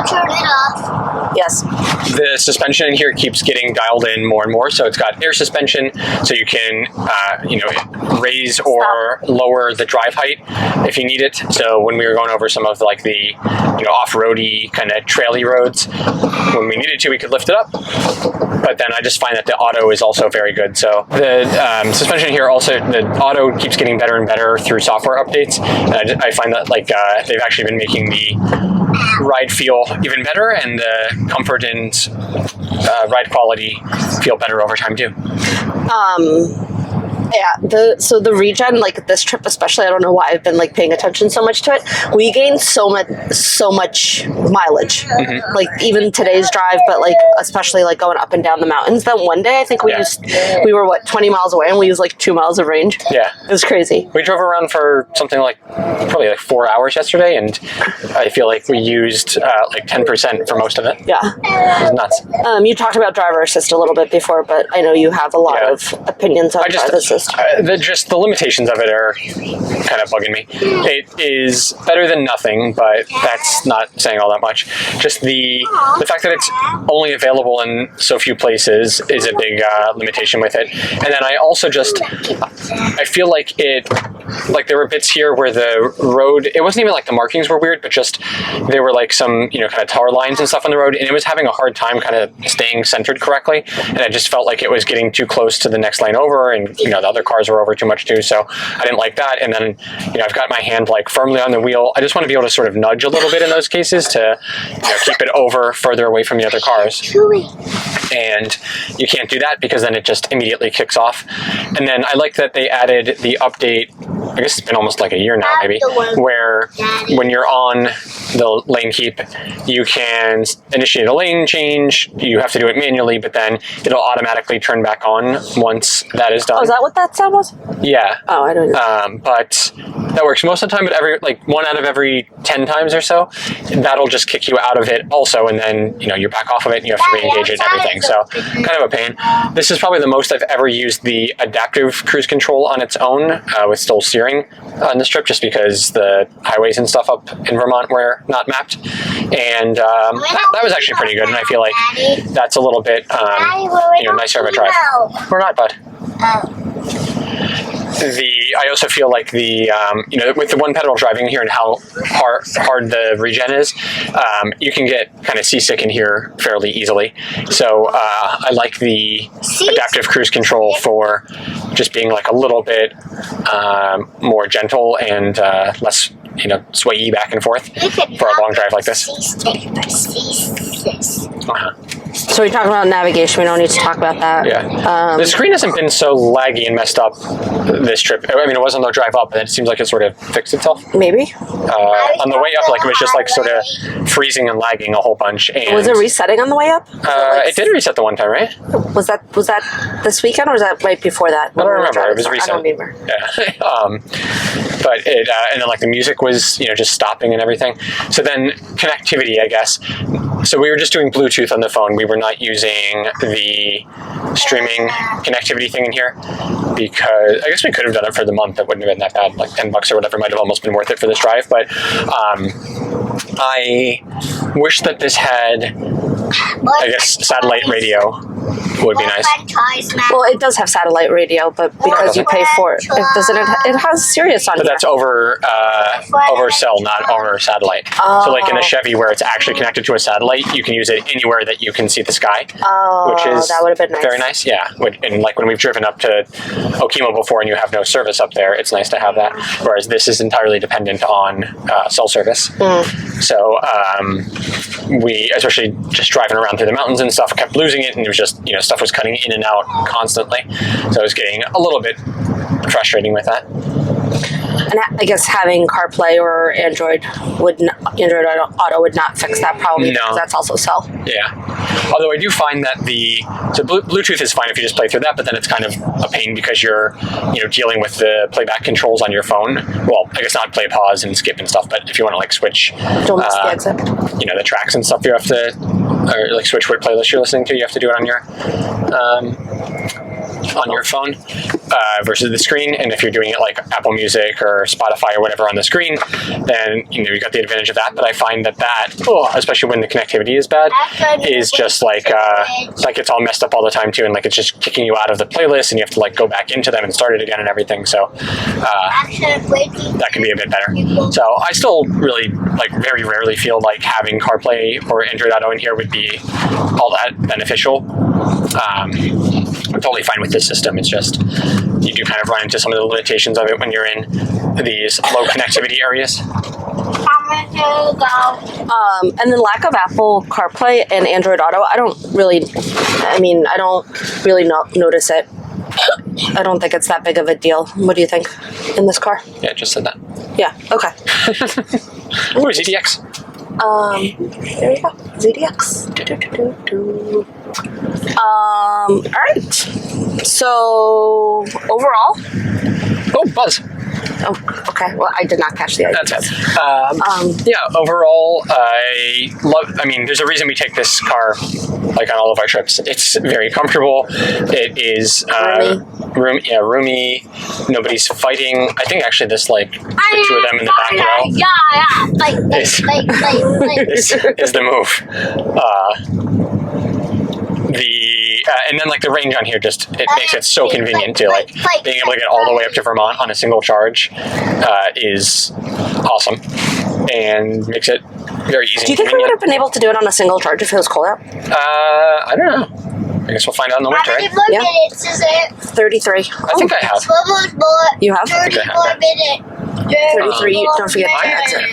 Turn it off. Yes. The suspension in here keeps getting dialed in more and more. So it's got air suspension, so you can, raise or lower the drive height if you need it. So when we were going over some of the off-roady kind of traily roads, when we needed to, we could lift it up. But then I just find that the auto is also very good. So the suspension here also, the auto keeps getting better and better through software updates. And I find that they've actually been making the ride feel even better, and the comfort and ride quality feel better over time too. Yeah, so the regen, this trip especially, I don't know why I've been paying attention so much to it. We gained so much mileage, even today's drive, but especially going up and down the mountains. Then one day I think we were 20 miles away, and we used 2 miles of range. Yeah, it was crazy. We drove around for something probably 4 hours yesterday, and I feel like we used 10% for most of it. Yeah, it was nuts. You talked about driver assist a little bit before, but I know you have a lot of opinions on driver assist. Just the limitations of it are kind of bugging me. It is better than nothing, but that's not saying all that much. Just the fact that it's only available in so few places is a big limitation with it. And then I also I feel like there were bits here where the road, it wasn't even the markings were weird, but just there were some kind of tar lines and stuff on the road, and it was having a hard time kind of staying centered correctly, and I just felt like it was getting too close to the next lane over, and the other cars were over too much too, so I didn't like that. And then I've got my hand firmly on the wheel. I just want to be able to sort of nudge a little bit in those cases to keep it over further away from the other cars, and you can't do that because then it just immediately kicks off. And then I like that they added the update, I guess it's been almost a year now maybe, where when you're on the lane keep, you can initiate a lane change. You have to do it manually, but then it'll automatically turn back on once that is done. Oh, is that what that sound was? Yeah. Oh, I don't know. But that works most of the time, but every 1 out of every 10 times or so, that'll just kick you out of it also, and then you're back off of it and you have to re-engage it and everything. So kind of a pain. This is probably the most I've ever used the adaptive cruise control on its own with still steering on this trip, just because the highways and stuff up in Vermont were not mapped, and that was actually pretty good, and I feel like that's a little bit nicer of a drive. We're not, bud. I also feel like with the one pedal driving here and how hard the regen is, you can get kind of seasick in here fairly easily. So I like the adaptive cruise control for just being a little bit more gentle and less swayy back and forth for a long drive like this. So we talked about navigation. We don't need to talk about that. Yeah. The screen hasn't been so laggy and messed up this trip. I mean, it wasn't no drive up, but it seems like it sort of fixed itself. Maybe. On the way up, like it was just like sort of freezing and lagging a whole bunch. And Was it resetting on the way up? it did reset the one time, right? Was that this weekend or was that right before that? I don't remember. It was recent. I don't remember. Yeah. But it and then like the music was just stopping and everything. So then connectivity, I guess. So we were just doing Bluetooth on the phone. We were not using the streaming connectivity thing in here because I guess we could have done it for the month. That wouldn't have been that bad. Like $10 or whatever might have almost been worth it for this drive. But I wish that this had, I guess, satellite radio would be nice. Well, it does have satellite radio, but because you pay for it, it has Sirius on But here. that's over cell, not over satellite. So like in a Chevy where it's actually connected to a satellite, you can use it anywhere that you can see the sky. Which is that would have been nice. Very nice, yeah. And like when we've driven up to Okemo before and you have no service up there, it's nice to have that. Whereas this is entirely dependent on cell service. So we, especially just driving around through the mountains and stuff, kept losing it, and it was just, stuff was cutting in and out constantly. So I was getting a little bit frustrating with that. And I guess having CarPlay or Android Android Auto would not fix that problem because that's also cell. Yeah. Although I do find that Bluetooth is fine if you just play through that, but then it's kind of a pain because you're, dealing with the playback controls on your phone. Well, I guess not play, pause, and skip and stuff, but if you want to like switch, don't miss the exit. The tracks and stuff, you have to, or like switch what playlist you're listening to. You have to do it on your phone versus the screen. And if you're doing it like Apple Music or Spotify or whatever on the screen, then you got the advantage of that. But I find that especially when the connectivity is bad, is just like it's all messed up all the time too, and like it's just kicking you out of the playlist, and you have to like go back into them and start it again and everything. So that can be a bit better. So I still really like very rarely feel like having CarPlay or Android Auto in here would be all that beneficial. I'm totally fine with this system. It's just you do kind of run into some of the limitations of it when you're in these low connectivity areas. And the lack of Apple CarPlay and Android Auto, I don't really notice it. I don't think it's that big of a deal. What do you think in this car? Yeah, I just said that. Yeah, okay. Ooh, ZDX. There you go. ZDX. All right. So overall. Oh, buzz. Oh, okay. Well, I did not catch the idea. That's it. Yeah, overall, there's a reason we take this car like on all of our trips. It's very comfortable. It is roomy. Nobody's fighting. I think actually this the two of them in the back row. Is the move. And then the range on here it makes it so convenient too. Being able to get all the way up to Vermont on a single charge is awesome and makes it very easy. Do you think we would have been able to do it on a single charge if it was cold out? I don't know. I guess we'll find out in the winter, right? Yeah. 33. I think I have. You have? I think I have. 33. Don't forget to exit.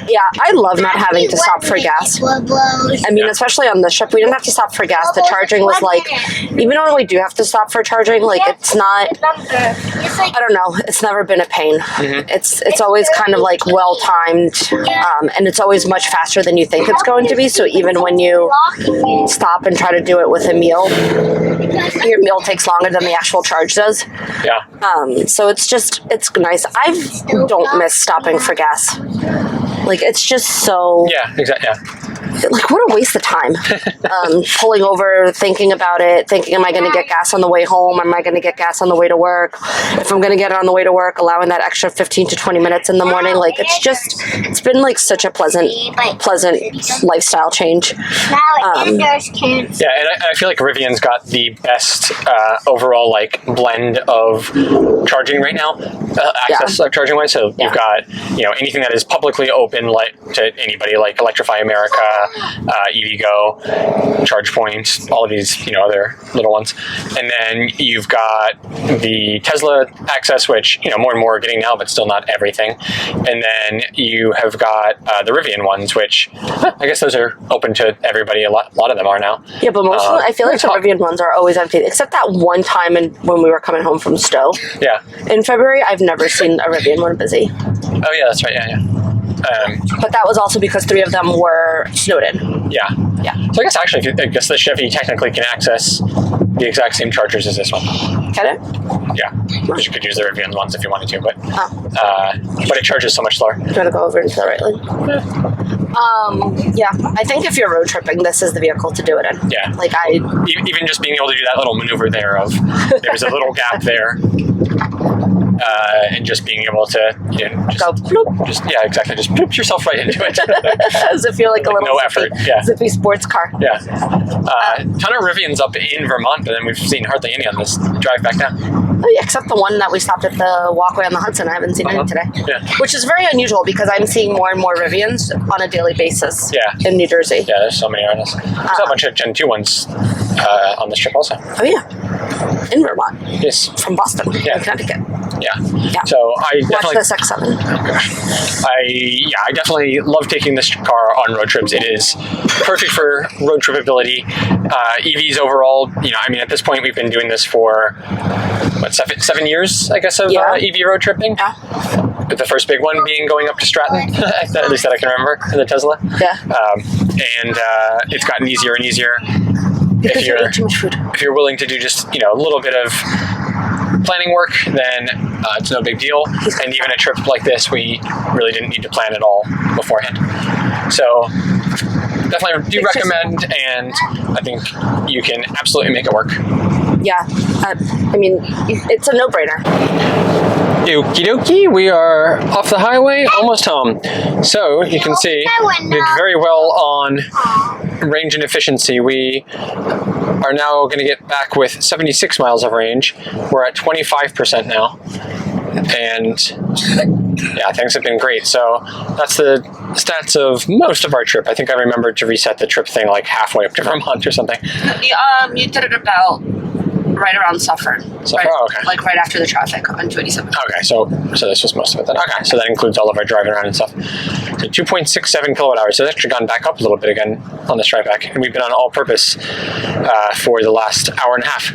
Yeah, I love not having to stop for gas. I mean, especially on the ship, we didn't have to stop for gas. The charging was even when we do have to stop for charging, it's not. I don't know. It's never been a pain. Mm-hmm. It's always kind of well timed, and it's always much faster than you think it's going to be. So even when you stop and try to do it with a meal, your meal takes longer than the actual charge does. Yeah. So it's nice. I don't miss stopping for gas. It's just so. Yeah, exactly. Yeah. What a waste of time. Pulling over, thinking about it, thinking, am I going to get gas on the way home? Am I going to get gas on the way to work? If I'm going to get it on the way to work, allowing that extra 15 to 20 minutes in the morning. It's been such a pleasant lifestyle change. Yeah, and I feel like Rivian's got the best overall blend of charging right now, access charging wise. So you've got anything that is publicly open to anybody, like Electrify America, EVgo, Charge Point, all of these, you know, other little ones. And then you've got the Tesla access, which, you know, more and more are getting now, but still not everything. And then you have got the Rivian ones, which I guess those are open to everybody. A lot of them are now. Yeah, but most of them, I feel like the Rivian ones are always empty, except that one time when we were coming home from Stowe. Yeah. In February, I've never seen a Rivian one busy. Oh yeah, that's right. Yeah. But that was also because 3 of them were snowed in. Yeah. Yeah. So I guess actually, I guess the Chevy technically can access the exact same chargers as this one. Can it? Yeah. Because you could use the Rivian ones if you wanted to, but Oh. but it charges so much slower. I'm trying to go over into the right lane. Yeah, I think if you're road tripping, this is the vehicle to do it in. Yeah. Like Even just being able to do that little maneuver there of there's a little gap there. And just being able to, you know, just go bloop. just bloop yourself right into it. As if you're like a little no effort. Yeah. zippy sports car. Yeah. Ton of Rivians up in Vermont, but then we've seen hardly any on this drive back down. Oh, yeah, except the one that we stopped at the Walkway on the Hudson. I haven't seen any today. Yeah. Which is very unusual because I'm seeing more and more Rivians on a daily basis. Yeah. In New Jersey. Yeah, there's so many on this. There's a bunch of Gen 2 ones on this trip also. Oh yeah. In Vermont. Yes. From Boston. Yeah. In Connecticut. Yeah. Yeah. So I Watch definitely this X7. I definitely love taking this car on road trips. It is perfect for road trip ability. EVs overall, you know, I mean, at this point we've been doing this for what, 7 years, I guess, of EV road tripping. Yeah. The first big one being going up to Stratton, at least that I can remember, in the Tesla. Yeah. And it's gotten easier and easier. Because you eat too much food. If you're willing to do just, you know, a little bit of planning work, then it's no big deal. And even a trip like this, we really didn't need to plan at all beforehand. So definitely do recommend, and I think you can absolutely make it work. Yeah. I mean, it's a no-brainer. Okie dokie, we are off the highway, almost home. So you can see we did very well on range and efficiency. We are now going to get back with 76 miles of range. We're at 25% now. And yeah, things have been great. So that's the stats of most of our trip. I think I remembered to reset the trip thing like halfway up to Vermont or something. You did it about right around Suffern. Right, okay. Like right after the traffic on 287. Okay, so this was most of it then. Okay, so that includes all of our driving around and stuff. So 2.67 kilowatt hours. So it's actually gone back up a little bit again on this drive back. And we've been on all purpose for the last hour and a half.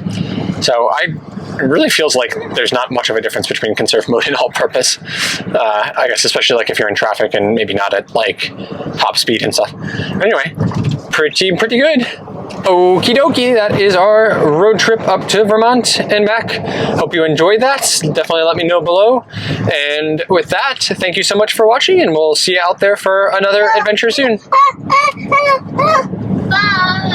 So it really feels like there's not much of a difference between conserve mode and all purpose. I guess especially like if you're in traffic and maybe not at like top speed and stuff. Anyway, pretty good. Okie dokie, that is our road trip up to Vermont and back. Hope you enjoyed that. Definitely let me know below. And with that, thank you so much for watching, and we'll see you out there for another adventure soon. Bye.